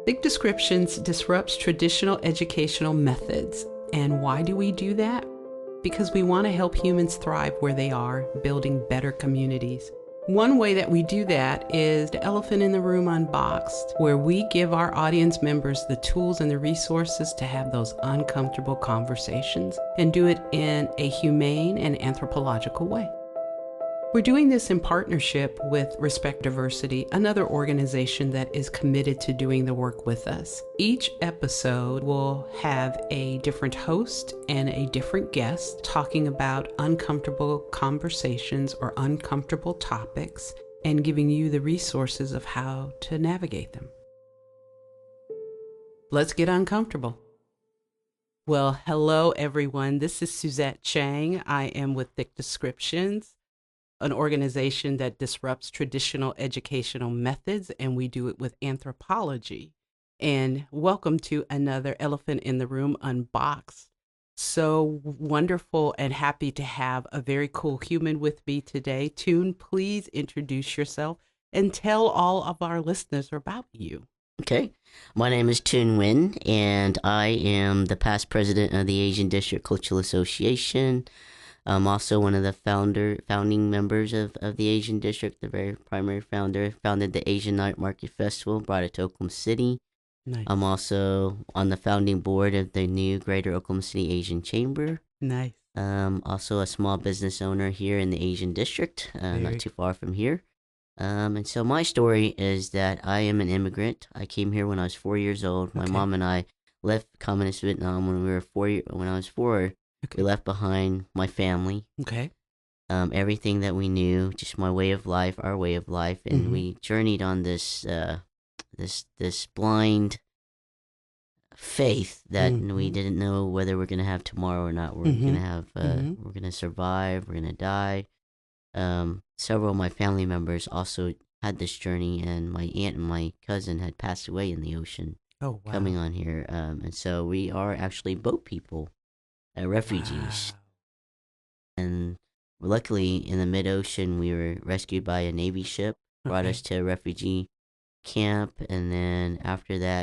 Thick Descriptions disrupts traditional educational methods. And why do we do that? Because we want to help humans thrive where they are, building better communities. One way that we do that is the Elephant in the Room Unboxed, where we give our audience members the tools and the resources to have those uncomfortable conversations and do it in a humane and anthropological way. We're doing this in partnership with Respect Diversity, another organization that is committed to doing the work with us. Each episode will have a different host and a different guest talking about uncomfortable conversations or uncomfortable topics and giving you the resources of how to navigate them. Let's get uncomfortable. Well, hello everyone. This is Suzette Chang. I am with Thick Descriptions, an organization that disrupts traditional educational methods, and we do it with anthropology. And welcome to another Elephant in the Room Unboxed. So wonderful and happy to have a very cool human with me today. Toon, please introduce yourself and tell all of our listeners about you. Okay, my name is Toon Nguyen, and I am the past president of the Asian District Cultural Association. I'm also one of the founding members of the Asian District, the very primary founder. Founded the Asian Night Market Festival, brought it to Oklahoma City. Nice. I'm also on the founding board of the new Greater Oklahoma City Asian Chamber. Nice. Also a small business owner here in the Asian District, not too far from here. And so my story is that I am an immigrant. I came here when I was 4 years old. My mom and I left communist Vietnam when I was four. Okay. We left behind my family. Okay. Everything that we knew, just my way of life, our way of life, and we journeyed on this blind faith that we didn't know whether we're gonna have tomorrow or not. We're gonna have, we're gonna survive. We're gonna die. Several of my family members also had this journey, and my aunt and my cousin had passed away in the ocean. Oh, wow. Coming on here, and so we are actually boat people. Refugees. Wow. And luckily in the mid-ocean we were rescued by a Navy ship, brought us to a refugee camp, and then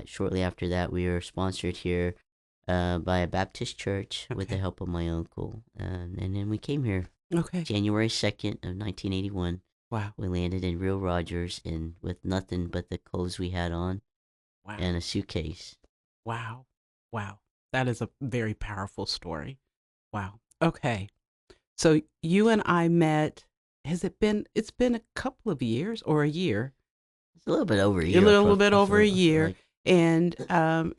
shortly after that we were sponsored here by a Baptist church with the help of my uncle, and then we came here January 2nd of 1981. Wow. We landed in Real Rogers with nothing but the clothes we had on and a suitcase. Wow. That is a very powerful story. Wow. Okay. So you and I met, it's been a couple of years or a year? It's a little bit over a year. A little bit over a year. And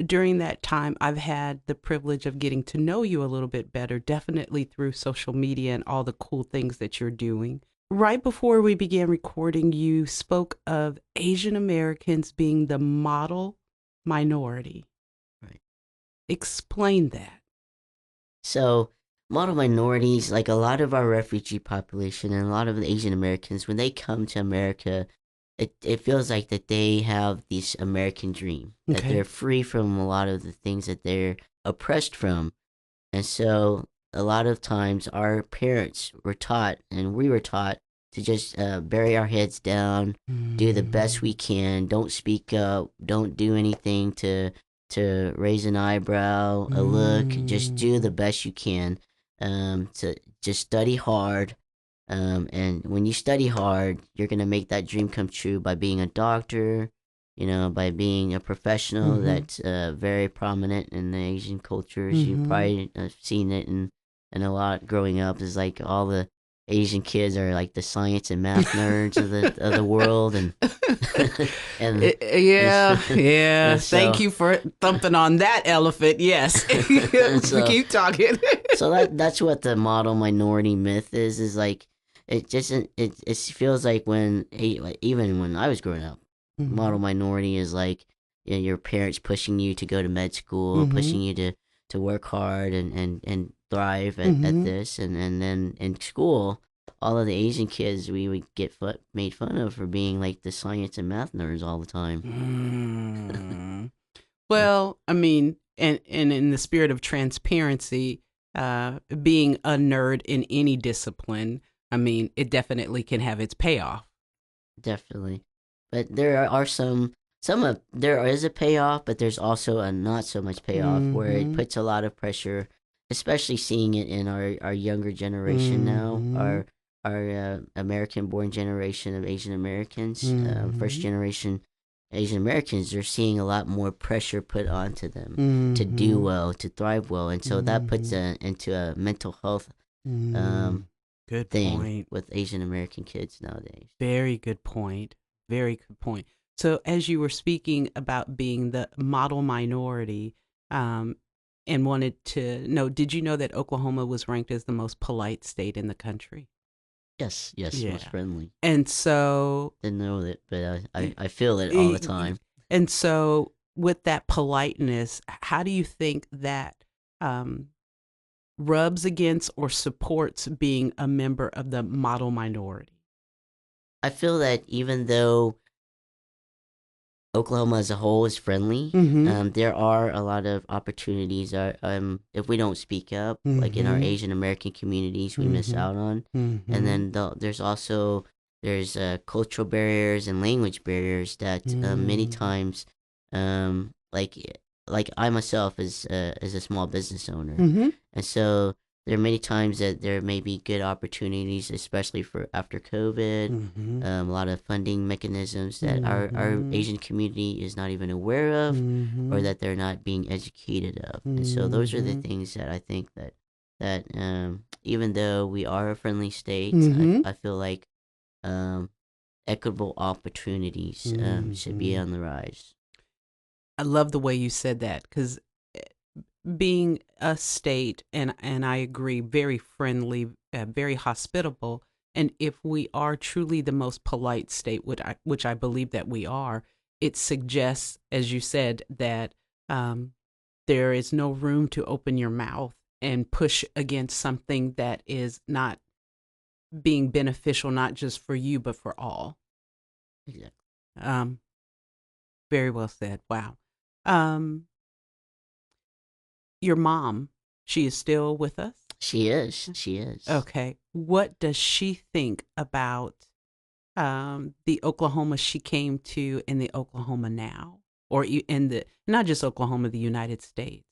during that time, I've had the privilege of getting to know you a little bit better, definitely through social media and all the cool things that you're doing. Right before we began recording, you spoke of Asian Americans being the model minority. Explain that. So, model minorities, like a lot of our refugee population and a lot of the Asian Americans, when they come to America, it feels like that they have this American dream, that they're free from a lot of the things that they're oppressed from. And so, a lot of times, our parents were taught, and we were taught, to just bury our heads down, do the best we can, don't speak up, don't do anything to raise an eyebrow, a look, just do the best you can, to just study hard, and when you study hard, you're going to make that dream come true by being a doctor, by being a professional that's very prominent in the Asian cultures. You probably have seen it in a lot growing up, is like all the Asian kids are like the science and math nerds of the world, and yeah. So, thank you for thumping on that elephant. Yes. So, keep talking. So that's what the model minority myth is like. It feels like even when I was growing up, model minority is like, your parents pushing you to go to med school, pushing you to work hard and thrive at this, and then in school, all of the Asian kids, we would get made fun of for being like the science and math nerds all the time. Well, I mean, and in the spirit of transparency, being a nerd in any discipline, I mean, it definitely can have its payoff. Definitely. But there are some there is a payoff, but there's also a not so much payoff where it Mm-hmm. puts a lot of pressure, especially seeing it in our younger generation now, Mm-hmm. our American born generation of Asian Americans, first Mm-hmm. generation Asian Americans. They're seeing a lot more pressure put onto them to do Mm-hmm. well, to thrive well, and so that puts Mm-hmm. into a mental health Mm. um, Good thing point. with Asian American kids nowadays. Very good point. Very good point. So, as you were speaking about being the model minority, um, and wanted to know, did you know that Oklahoma was ranked as the most polite state in the country? Yes, yes, most Yeah. friendly. And so, Didn't know it, but y- I feel it all the y- time. and so, with that politeness, how do you think that um, rubs against or supports being a member of the model minority? I feel that even though Oklahoma as a whole is friendly, Mm-hmm. there are a lot of opportunities. If we don't speak up, like in our Mm-hmm. Asian American communities, we miss Mm-hmm. out on. And Mm-hmm. then there's cultural barriers and language barriers that many Mm. times, um, like like I myself is a small business owner, Mhm. and so there are many times that there may be good opportunities, especially for after COVID, Mhm. a lot of funding mechanisms that our Mhm. Asian community is not even aware of, or Mhm. that they're not being educated of. And so those are the Mhm. things that I think that even though we are a friendly state, Mhm. I feel like um, equitable opportunities should be Mhm. on the rise. I love the way you said that because being a state, and I agree, very friendly, very hospitable, and if we are truly the most polite state, which I believe that we are, it suggests, as you said, that um, there is no room to open your mouth and push against something that is not being beneficial, not just for you but for all. Exactly. Um, Very well said. Wow. Um, your mom, she is still with us. She is. She is. Okay. What does she think about the Oklahoma she came to and the Oklahoma now, or in the not just Oklahoma, the United States?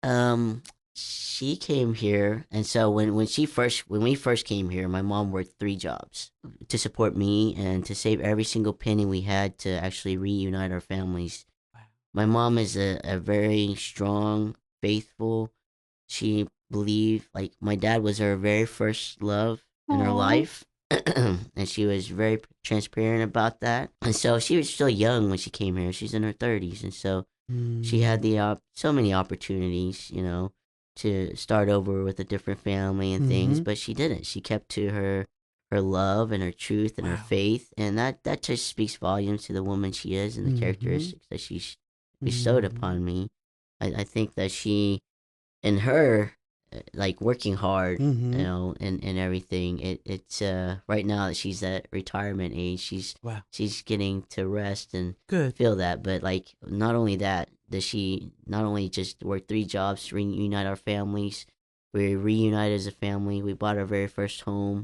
Um, she came here, and so when we first came here, my mom worked 3 jobs to support me and to save every single penny we had to actually reunite our families. Wow. My mom is a very strong, faithful. She believed like my dad was her very first love in her Oh. life. And she was very transparent about that. And so she was still young when she came here. She's in her 30s, and so she had Mm. so many opportunities, to start over with a different family and things, Mm-hmm. but she didn't. She kept to her love and her truth and her Wow. faith, and that just speaks volumes to the woman she is and the Mm-hmm. characteristics that she bestowed Mm-hmm. upon me. I think that she and her like working hard, Mm-hmm. and everything, it's right now that she's at retirement age, Wow. she's getting to rest and Good. feel that. But like, not only that, does she not only just work 3 jobs to reunite our families, we reunited as a family, we bought our very first home.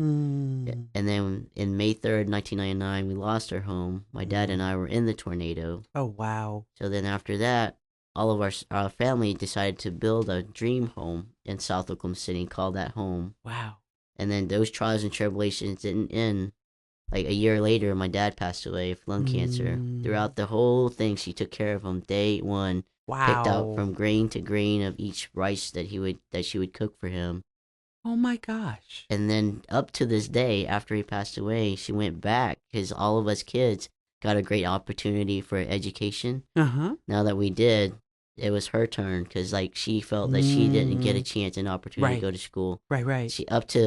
Mm. And then in May 3rd, 1999, we lost our home. My dad and Mm. I were in the tornado. Oh, wow. So then after that, all of our family decided to build a dream home in South Oklahoma City and call that home. Wow. And then those trials and tribulations didn't end. Like a year later, my dad passed away of lung cancer. Mm. Throughout the whole thing, she took care of him day one, picked out Wow. from grain to grain of each rice that she would cook for him. Oh my gosh. And then up to this day, after he passed away, she went back because all of us kids got a great opportunity for education. Uh-huh. Now that we did, it was her turn because like she felt that she didn't get a Mm. chance and opportunity to Right. go to school. Right, right. She up to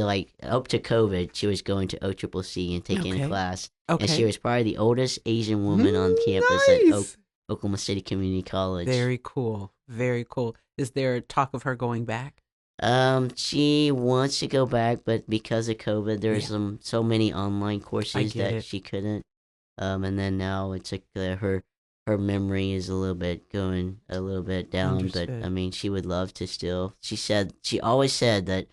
COVID, she was going to OCCC and taking a Okay. class, and she Okay. was probably the oldest Asian woman on Mm, campus at nice. Oklahoma City Community College. Very cool. Very cool. Is there talk of her going back? She wants to go back, but because of COVID, there's Yeah, so many online I courses get that it. she couldn't. And then now it's like her memory is a little bit going a little bit down. But I Understood. mean, she would love to still. She always said that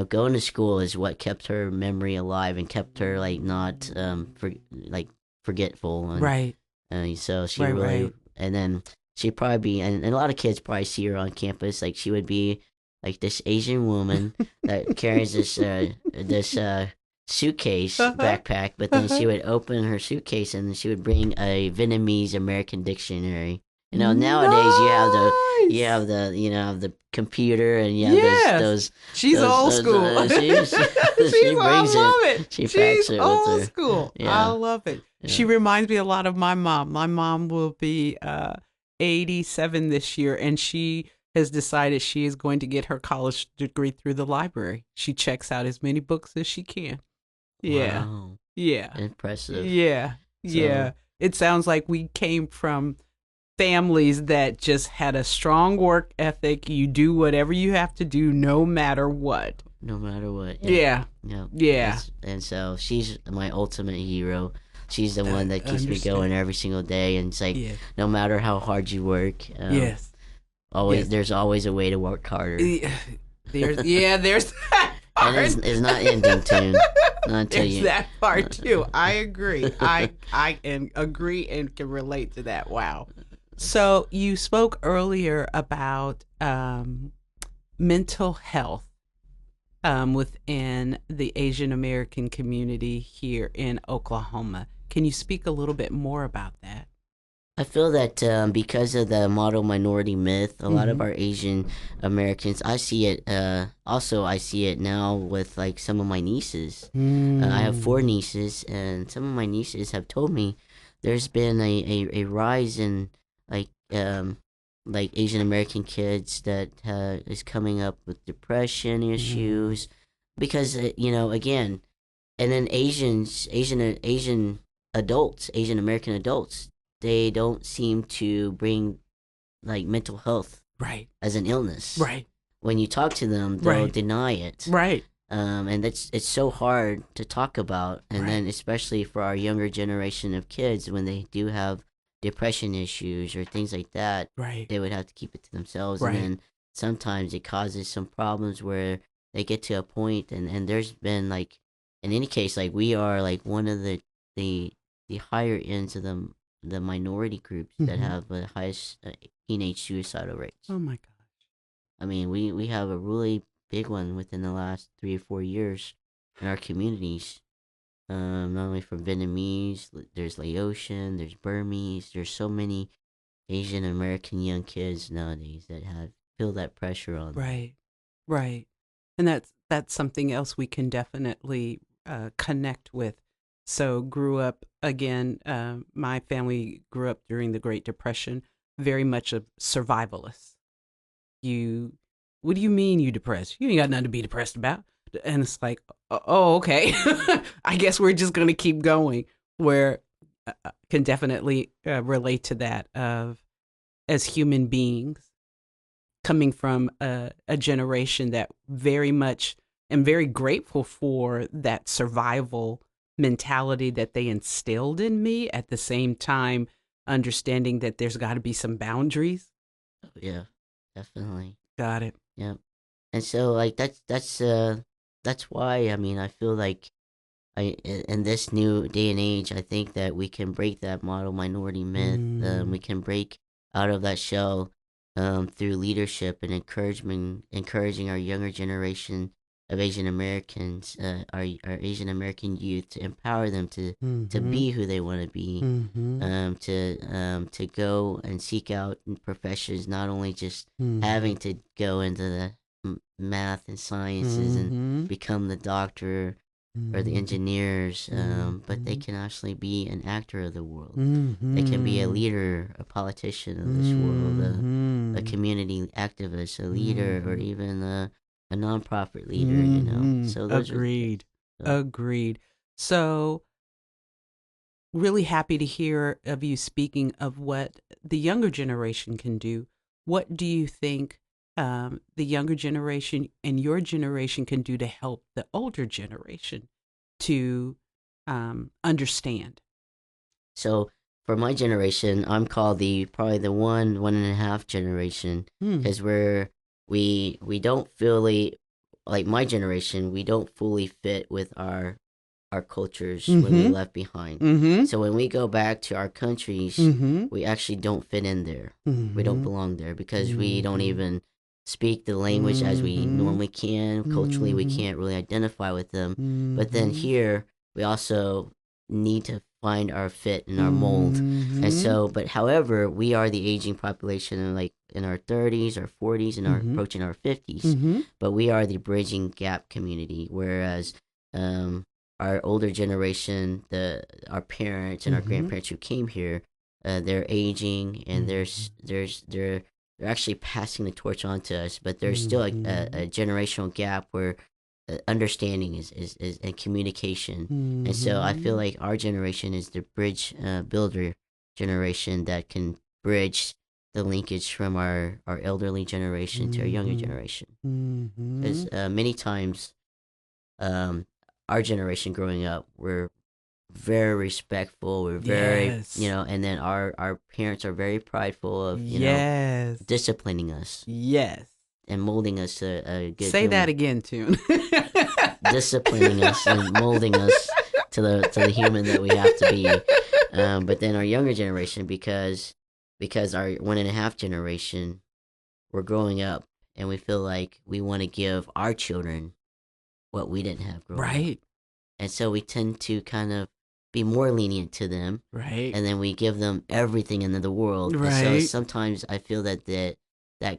going to school is what kept her memory alive and kept her like not Mm. like forgetful. And Right. So she Right, really, right. and then she probably be, and a lot of kids probably see her on campus. Like she would be like this Asian woman that carries this suitcase Uh-huh. backpack, but then she Uh-huh. would open her suitcase and then she would bring a Vietnamese American dictionary. Nowadays you Nice. have the computer and you have Yes. She's old those school. she brings I it, love it. she packs She's it with old her. school. I Yeah, love it. She yeah. reminds me a lot of my mom. My mom will be 87 this year, and she has decided she is going to get her college degree through the library. She checks out as many books as she can. Yeah. Wow, Yeah. impressive. Yeah. So Yeah. It sounds like we came from families that just had a strong work ethic. You do whatever you have to do no matter what. no matter what, yep, Yeah. yep. Yeah. That's and so she's my ultimate hero. She's the one that I keeps me understand. going every single day, and it's like Yes. no matter how hard you work, Yes. always Yes. there's always a way to work harder, Yeah. There's that and part. it's not ending tune. Not until There's you. that part too. I agree. I can agree and can relate to that. Wow. So you spoke earlier about mental health within the Asian American community here in Oklahoma. Can you speak a little bit more about that? I feel that because of the model minority myth, a lot of Mm-hmm. our Asian Americans, I see it. Also, I see it now with like some of my nieces. I have four Mm. nieces, and some of my nieces have told me there's been a rise in like um like Asian American kids that is coming up with depression Mm. issues because again, and then Asian adults, Asian American adults, they don't seem to bring like mental health Right. as an illness. Right. When you talk to them, they'll Right. deny it. Right. And it's so hard to talk about, and Right. then especially for our younger generation of kids, when they do have depression issues or things like that, Right. they would have to keep it to themselves, and Right. then sometimes it causes some problems where they get to a point, and there's been like, in any case, like we are like one of the the higher ends of the minority groups that Mm-hmm. have the highest teenage suicidal rates. Oh my gosh. I mean, we have a really big one within the last 3 or 4 years in our communities. Not only from Vietnamese, there's Laotian, there's Burmese, there's so many Asian American young kids nowadays that have feel that pressure on them. Right. Right. And that's something else we can definitely connect with. So grew up again. My family grew up during the Great Depression, very much a survivalist. You, what do you mean you depressed? You ain't got nothing to be depressed about. And it's like, oh, okay. I guess we're just gonna keep going. Where can definitely relate to that of as human beings coming from a generation that very much am very grateful for that survival mentality that they instilled in me at the same time understanding that there's got to be some boundaries. Oh, yeah, definitely. Got it. Yep. And so like that's why I mean I feel like in this new day and age, I think that we can break that model minority myth. We Mm, can break out of that shell through leadership and encouragement, encouraging our younger generation of Asian Americans, our Asian American youth, to empower them to mm-hmm, be who they want to be, mm-hmm, to go and seek out in professions, not only just mm-hmm, having to go into the math and sciences and mm-hmm, become the doctor or the mm-hmm, engineers, but they mm-hmm, can actually be an actor of the world. They can be a mm-hmm, leader, a politician of this world, a mm-hmm, community activist, a leader, or mm-hmm, even a nonprofit leader. mm-hmm. So those are Agreed. so Agreed. So really happy to hear of you speaking of what the younger generation can do. What do you think the younger generation and your generation can do to help the older generation to understand? so for my generation, I'm called the probably the one and a half generation Hmm. because we don't fully like my generation. We don't fully fit with our our cultures when we left behind. Mm-hmm. So when we go back to our countries, Mm-hmm. we actually don't fit in there. Mm-hmm. We don't belong there because we don't Mm-hmm. even speak the language as we Mm-hmm. normally can. Culturally, we Mm-hmm. can't really identify with them. But then Mm-hmm. here, we also need to find our fit and our mold. And Mm-hmm. so, but however, we are the aging population in like in our 30s, our 40s, and our Mm-hmm. approaching our 50s. Mm-hmm. But we are the bridging gap community, whereas our older generation, our parents and our Mm-hmm. grandparents who came here, they're aging and they're actually passing the torch on to us, but there's still a generational gap where understanding is and communication. And so I feel Mm-hmm. like our generation is the bridge builder generation that can bridge the linkage from our elderly generation to our younger Mm-hmm. generation. Mm-hmm. Because many times, um, our generation growing up, we're very respectful. We're very, Yes. and then our parents are very prideful of, Yes. disciplining us Yes. and molding us to a good Say that human, again, Toon. disciplining us and molding us to the human that we have to be. But then our younger generation, because our 1.5 generation, we're growing up and we feel like we want to give our children what we didn't have growing up. Right. And so we tend to kind of be more lenient to them, Right. and then we give them everything in the world. And so Right. sometimes I feel that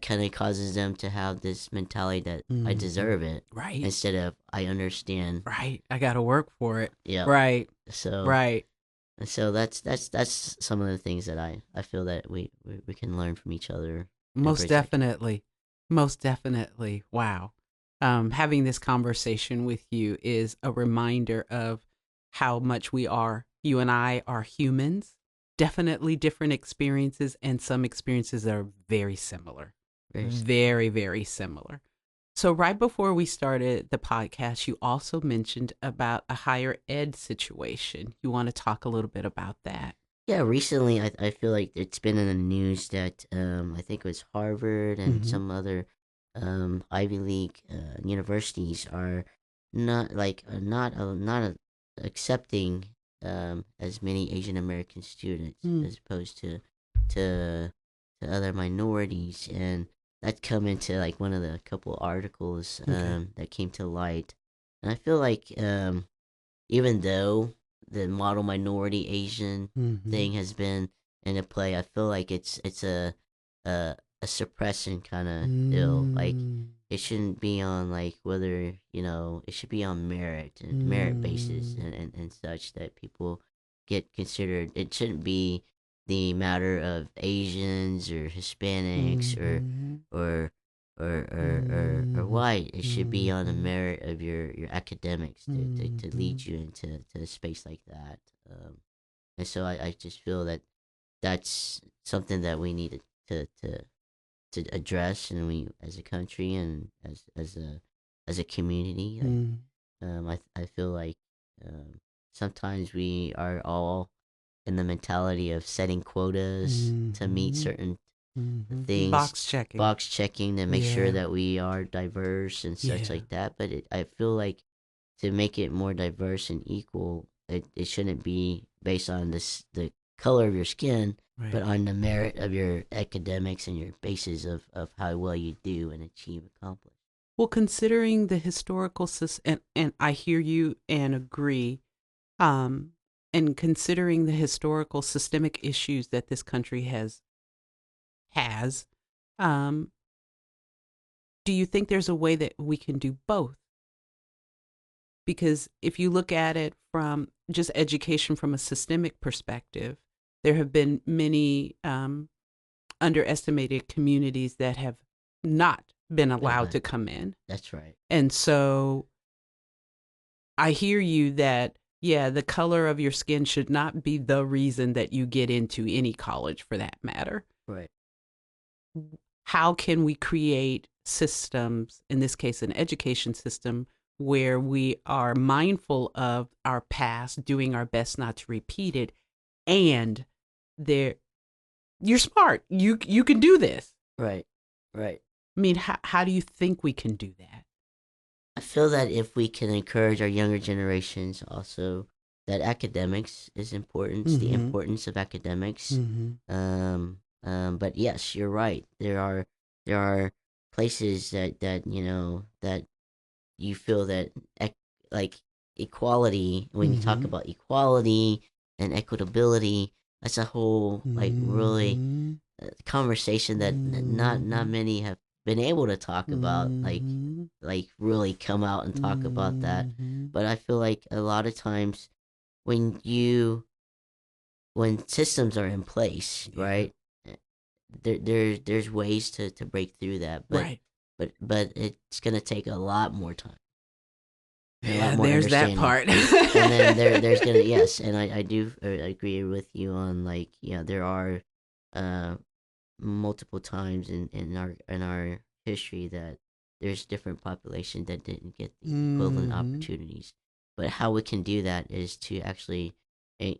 kind of causes them to have this mentality that I Mhm. deserve it Right. instead of I understand. Right. I got to work for it. Yeah. Right. So Right. that's some of the things that I feel that we can learn from each other and Most bridge that gap. definitely. Most definitely. Wow. Having this conversation with you is a reminder of how much you and I are humans, definitely different experiences, and some experiences are very similar. Very Very, very similar. So, right before we started the podcast, you also mentioned about a higher ed situation. You want to talk a little bit about that? Yeah, recently I feel like it's been in the news that I think it was Harvard and Mm-hmm. some other Ivy League universities are not accepting as many Asian American students Mm. as opposed to other minorities, and that come into like one of the couple articles Okay. that came to light, and I feel like even though the model minority Asian Mm-hmm. thing has been in a play, I feel like it's a, a suppression kind of deal. Like Mm. it shouldn't be on like whether it should be on merit and merit basis Mm. and such that people get considered. It shouldn't be the matter of Asians or Hispanics Mm-hmm. or or Mm-hmm. white. It should be on the Mm-hmm. merit of your academics to Mm-hmm. lead you into to a space like that. And so I just feel that that's something that we need to address, and we as a country and as a community. Mm. I feel like sometimes we are all in the mentality of setting quotas to meet Mm-hmm. certain Mm-hmm. things, Box checking. box checking to make sure Yeah. that we are diverse and such Yeah. like that. But I feel like to make it more diverse and equal, it shouldn't be based on the color of your skin, but Right. on the merit of your academics and your basis of how well you do and achieve accomplish. Well, considering the historical and I hear you and agree, um, and considering the historical systemic issues that this country has, um, do you think there's a way that we can do both? Because if you look at it from just education from a systemic perspective, there have been many underestimated communities that have not been allowed to come in. That's right. And so I hear you that, yeah, the color of your skin should not be the reason that you get into any college for that matter. Right. How can we create systems, in this case, an education system, where we are mindful of our past, doing our best not to repeat it, and there, you're smart. You can do this. Right. Right. I mean, how do you think we can do that? I feel that if we can encourage our younger generations also that academics is important, the Mm-hmm. importance of academics. Mm-hmm. But yes, you're right. There are places that that you feel that like equality, when you talk Mm-hmm. about equality and equitability, that's a whole like really Mm-hmm. conversation that not Mm-hmm. many have been able to talk about, Mm-hmm. like really come out and talk about that. Mm-hmm. But I feel like a lot of times when when systems are in place, Yeah. right, there's ways to break through that, but Right. it's gonna take a lot more time and a lot Yeah, more there's that understanding. part. And then there's gonna, yes, and I do agree with you on, like, yeah, there are uh multiple times in our history that there's different populations that didn't get the equivalent Mm-hmm. opportunities. But how we can do that is to actually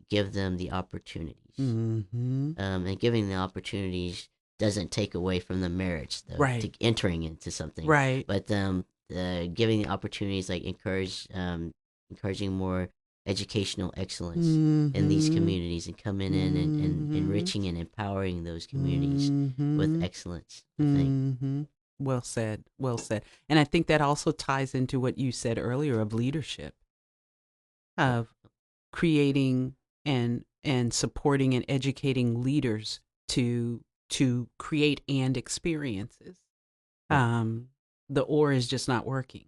give them the opportunities. Mm-hmm. And giving the opportunities doesn't take away from the merits, though, Right. to entering into something. Right. But giving the opportunities, like encouraging more educational excellence in these Mm-hmm. communities, and coming in and Mm-hmm. enriching and empowering those communities with Mm-hmm. excellence, I think. Mm-hmm. Well said. Well said. And I think that also ties into what you said earlier of leadership, Yep. of creating and supporting and educating leaders to create and experiences. Yep. Um, the or is just not working.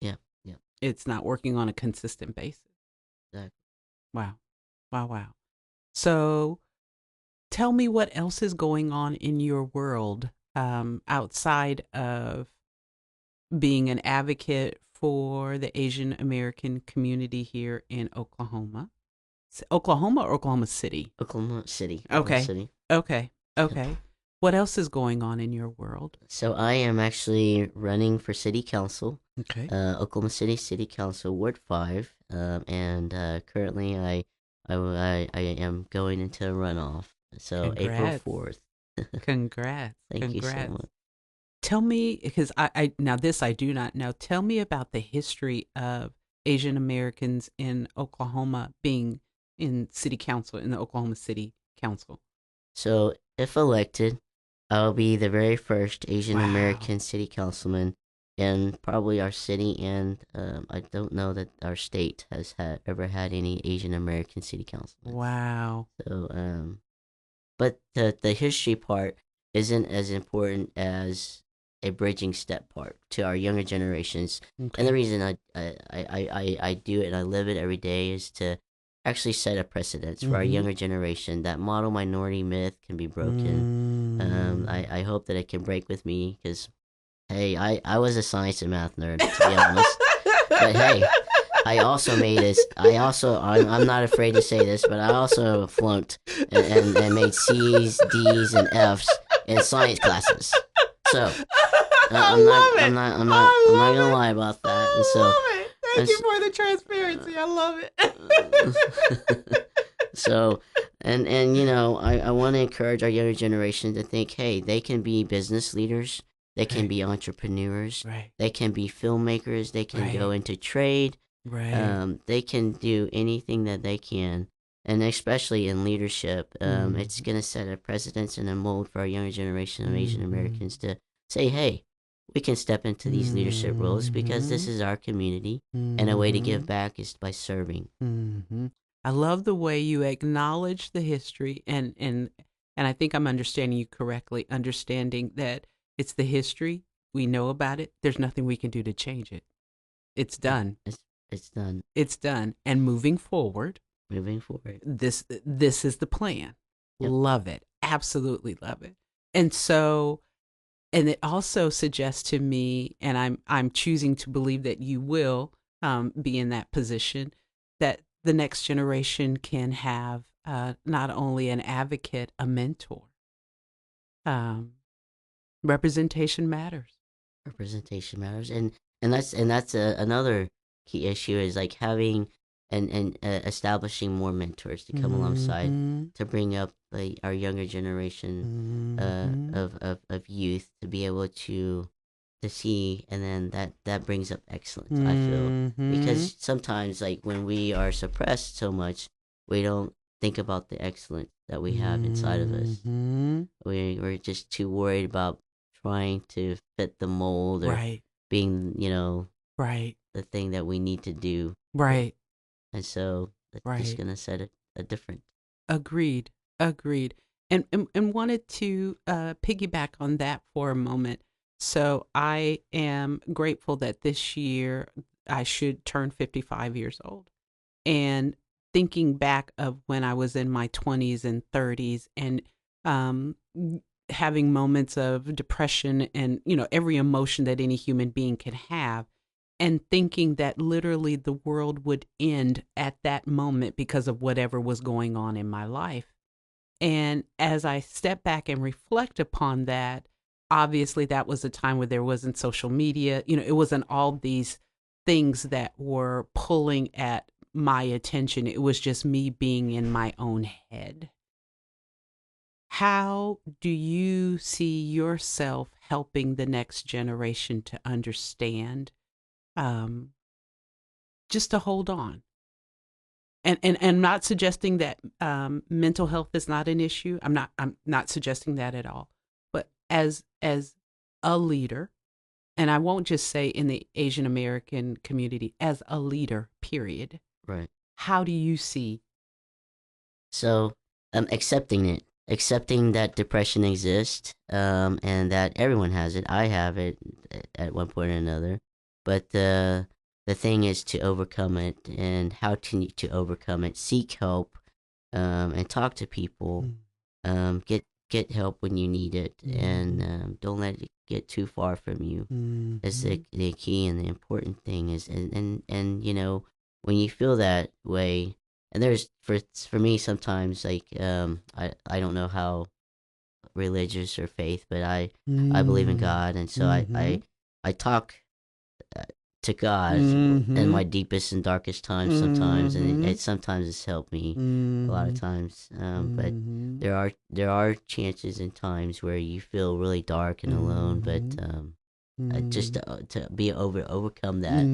Yeah. Yeah. It's not working on a consistent basis. Exactly. Wow. Wow. Wow. So tell me what else is going on in your world outside of being an advocate for the Asian American community here in Oklahoma. Oklahoma or Oklahoma City? Oklahoma City. Oklahoma Okay. City. Okay. Yep. Okay. What else is going on in your world? So I am actually running for city council, Okay. Oklahoma City City Council, Ward 5, and currently I am going into a runoff. So April Congrats. 4th. Congrats. Thank you so Congrats. much. Tell me, because I now this I do not know. Tell me about the history of Asian Americans in Oklahoma being in city council, in the Oklahoma City Council. So if elected, I'll be the very first Asian Wow. American city councilman in probably our city, and I don't know that our state has ever had any Asian American city councilmen. Wow. So but the history part isn't as important as a bridging step part to our younger generations. And the Okay. reason I do it and I live it every day is to actually set a precedence for our Mm-hmm. younger generation. That model minority myth can be broken. Mm. I hope that it can break with me, because hey, I was a science and math nerd, to be honest. But hey, I also made this. I'm not afraid to say this, but I also flunked and made C's, D's, and F's in science classes. So I love it. I'm not gonna I love it. lie about that. And so I love it. Thank and you s- for the transparency. I love uh, it. so I want to encourage our younger generation to think, hey, they can be business leaders, they can Right. be entrepreneurs, Right. they can be filmmakers, they can go Right. into trade. Right. They can do anything that they can, and especially in leadership, it's Mm-hmm. going to set a precedence and a mold for our younger generation of Asian Mm-hmm. Americans to say, hey, we can step into these leadership roles because this Mm-hmm. is our community, and a way to Mm-hmm. give back is by serving. Mm-hmm. I love the way you acknowledge the history and I think I'm understanding you correctly, understanding that it's the history. We know about it. There's nothing we can do to change it. It's Yeah, done. it's done. It's done. And moving forward, Moving forward. this is the plan. Yep. Love it. Absolutely love it. And so and it also suggests to me, and I'm choosing to believe that you will be in that position, that the next generation can have not only an advocate, a mentor. Um, representation matters. Representation matters, and that's another key issue, is like having and establishing more mentors to come alongside Mm-hmm. to bring up like our younger generation Mm-hmm. of youth to be able to to see, and then that brings up excellence, I feel, because sometimes like when we are suppressed so much, we don't think about the excellence that we have inside of us. We're just too worried about trying to fit the mold, or Right. being, Right. the thing that we need to do. Right. And so that's just Right. gonna set a different. Agreed. Agreed. And wanted to piggyback on that for a moment. So I am grateful that this year I should turn 55 years old. And thinking back of when I was in my 20s and 30s, and um, having moments of depression and, every emotion that any human being can have, and thinking that literally the world would end at that moment because of whatever was going on in my life. And as I step back and reflect upon that, obviously that was a time where there wasn't social media. It wasn't all these things that were pulling at my attention. It was just me being in my own head. How do you see yourself helping the next generation to understand, um, just to hold on? And not suggesting that mental health is not an issue. I'm not suggesting that at all. But as a leader, and I won't just say in the Asian American community, as a leader, period. Right. How do you see? So, accepting it, accepting that depression exists, and that everyone has it. I have it at one point or another, but the thing is to overcome it, and how to overcome it. Seek help, and talk to people. Get help when you need it, and don't let it get too far from you. That's the key and the important thing is, and when you feel that way. And there's for me sometimes, like, I don't know how religious or faith, but I believe in God, and so I talk to God in my deepest and darkest times sometimes, and it sometimes it's helped me a lot of times. But there are chances and times where you feel really dark and alone, but just to be overcome that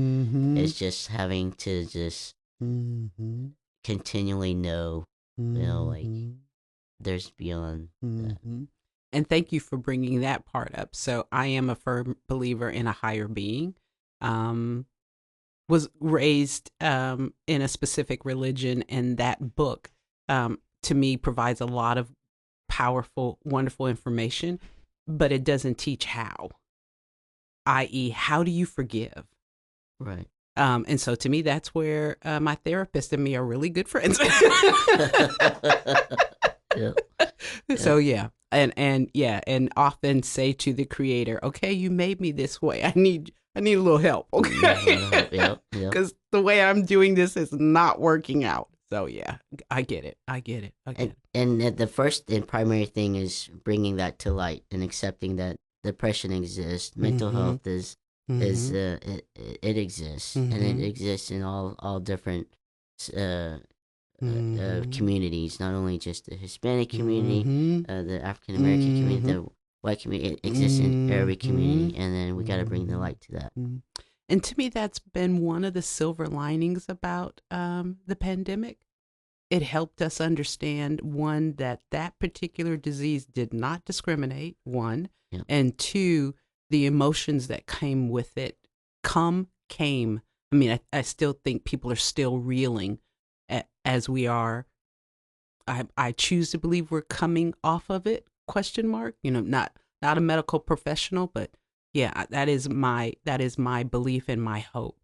is just having to just continually know, like, there's beyond that. And thank you for bringing that part up. So I am a firm believer in a higher being. Was raised in a specific religion, and that book, to me, provides a lot of powerful, wonderful information, but it doesn't teach how, i.e., how do you forgive? Right. And so to me, that's where my therapist and me are really good friends. Yeah. So yeah, and often say to the creator, "Okay, you made me this way. I need a little help, okay? Yeah. Because the way I'm doing this is not working out." So yeah, I get it. And the first and primary thing is bringing that to light and accepting that depression exists. Mental health is it exists, and it exists in all different uh, communities, not only just the Hispanic community, the African American community, the white community. It exists in every community, and then we got to bring the light to that. And to me, that's been one of the silver linings about the pandemic. It helped us understand, one, that particular disease did not discriminate, one, Yeah. and two, the emotions that came with it came. I mean, I still think people are still reeling as we are. I choose to believe we're coming off of it, question mark. Not a medical professional, but yeah, that is my belief and my hope.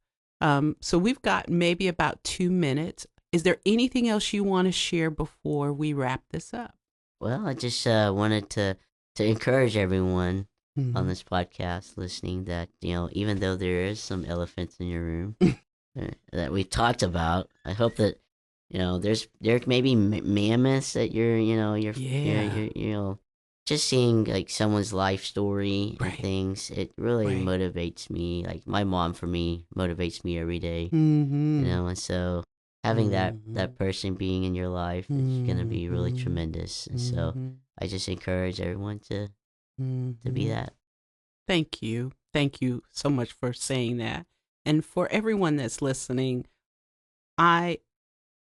So we've got maybe about 2 minutes. Is there anything else you want to share before we wrap this up? Well, I just wanted to encourage everyone on this podcast listening that, even though there is some elephants in your room that we talked about, I hope that there may be mammoths that you're just seeing, like, someone's life story and things. It really motivates me. Like, my mom, for me, motivates me every day. And so having that person being in your life is gonna be really tremendous. And so I just encourage everyone to be that. Thank you. Thank you so much for saying that. And for everyone that's listening, it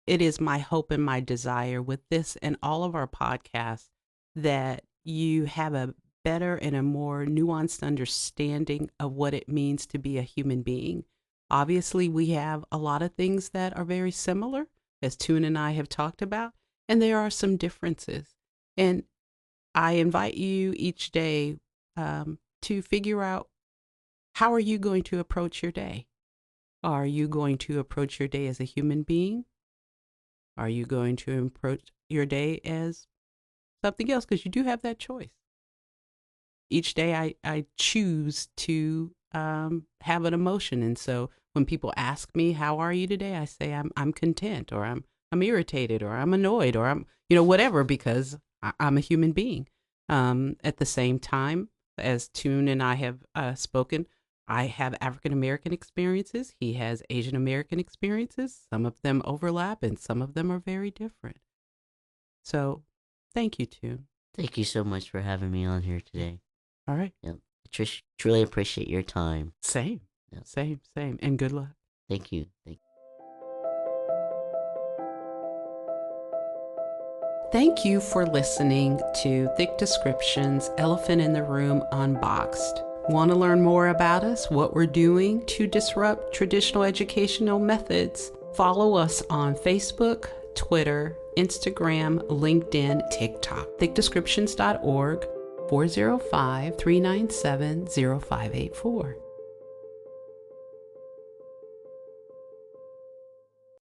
is my hope and my desire with this and all of our podcasts that you have a better and a more nuanced understanding of what it means to be a human being. Obviously, we have a lot of things that are very similar, as Toon and I have talked about, and there are some differences. And I invite you each day to figure out, how are you going to approach your day? Are you going to approach your day as a human being? Are you going to approach your day as something else? Because you do have that choice. Each day I choose to have an emotion. And so when people ask me, how are you today? I say, I'm content, or I'm irritated, or I'm annoyed, or I'm, whatever, because I'm a human being. At the same time, as Toon and I have spoken, I have African American experiences. He has Asian American experiences. Some of them overlap and some of them are very different. So thank you, Toon. Thank you so much for having me on here today. All right. Yep. Truly appreciate your time. Same. Yep. Same. And good luck. Thank you. Thank you for listening to Thick Descriptions, Elephant in the Room Unboxed. Want to learn more about us, what we're doing to disrupt traditional educational methods? Follow us on Facebook, Twitter, Instagram, LinkedIn, TikTok. thickdescriptions.org, 405-397-0584.